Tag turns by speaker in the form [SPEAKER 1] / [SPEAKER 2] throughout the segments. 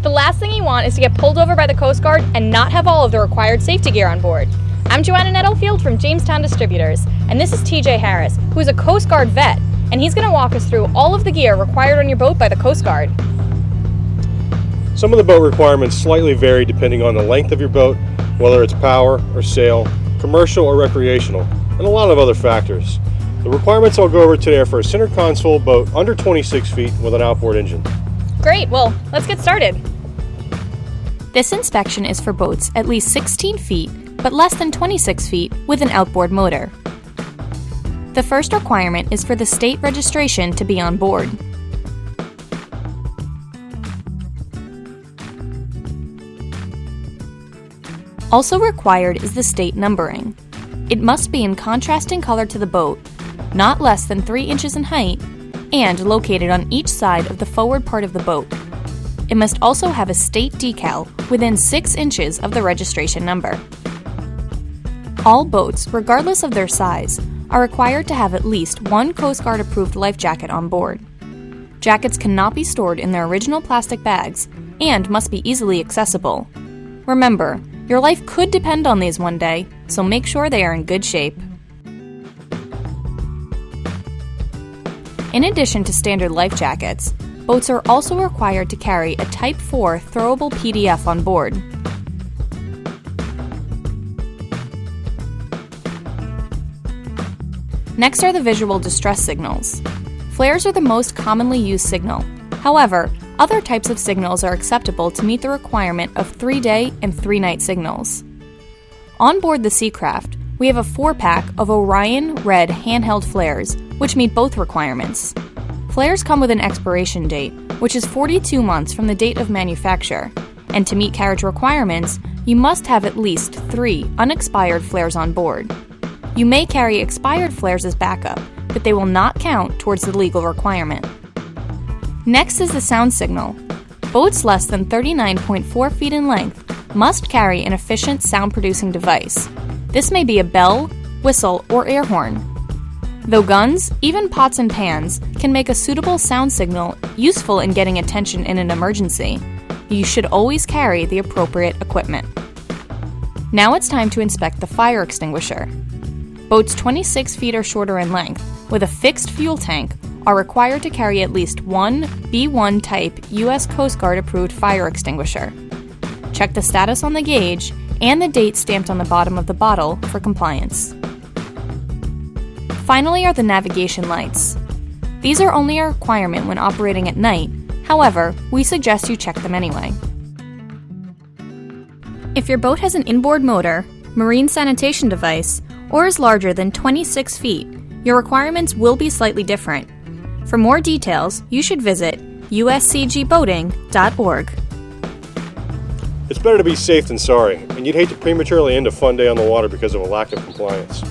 [SPEAKER 1] the last thing you want is to get pulled over by the Coast Guard and not have all of the required safety gear on board. I'm Joanna Nettlefield from Jamestown Distributors, and this is TJ Harris, who is a Coast Guard vet, and he's going to walk us through all of the gear required on your boat by the Coast Guard.
[SPEAKER 2] Some of the boat requirements slightly vary depending on the length of your boat, whether it's power or sail, commercial or recreational, and a lot of other factors. The requirements I'll go over today are for a center console boat under 26 feet with an outboard engine.
[SPEAKER 1] Great, well, let's get started.
[SPEAKER 3] This inspection is for boats at least 16 feet, but less than 26 feet with an outboard motor. The first requirement is for the state registration to be on board. Also required is the state numbering. It must be in contrasting color to the boat, not less than 3 inches in height, and located on each side of the forward part of the boat. It must also have a state decal within 6 inches of the registration number. All boats, regardless of their size, are required to have at least one Coast Guard approved life jacket on board. Jackets cannot be stored in their original plastic bags and must be easily accessible. Remember, your life could depend on these one day, so make sure they are in good shape. In addition to standard life jackets, boats are also required to carry a Type 4 throwable PDF on board. Next are the visual distress signals. Flares are the most commonly used signal. However, other types of signals are acceptable to meet the requirement of 3-day and 3-night signals. On board the Seacraft, we have a 4-pack of Orion Red handheld flares, which meet both requirements. Flares come with an expiration date, which is 42 months from the date of manufacture, and to meet carriage requirements, you must have at least 3 unexpired flares on board. You may carry expired flares as backup, but they will not count towards the legal requirement. Next is the sound signal. Boats less than 39.4 feet in length must carry an efficient sound-producing device. This may be a bell, whistle, or air horn. Though guns, even pots and pans, can make a suitable sound signal useful in getting attention in an emergency, you should always carry the appropriate equipment. Now it's time to inspect the fire extinguisher. Boats 26 feet or shorter in length, with a fixed fuel tank, are required to carry at least one B1 type U.S. Coast Guard approved fire extinguisher. Check the status on the gauge and the date stamped on the bottom of the bottle for compliance. Finally are the navigation lights. These are only a requirement when operating at night, however, we suggest you check them anyway. If your boat has an inboard motor, marine sanitation device, or is larger than 26 feet, your requirements will be slightly different. For more details, you should visit uscgboating.org.
[SPEAKER 2] It's better to be safe than sorry, and you'd hate to prematurely end a fun day on the water because of a lack of compliance.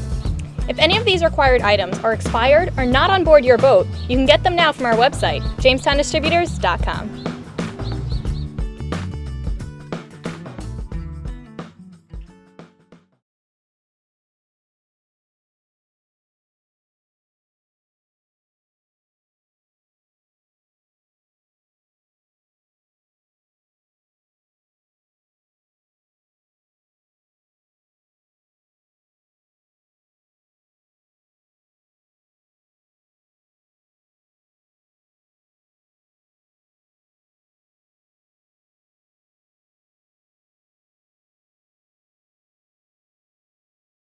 [SPEAKER 1] If any of these required items are expired or not on board your boat, you can get them now from our website, jamestowndistributors.com.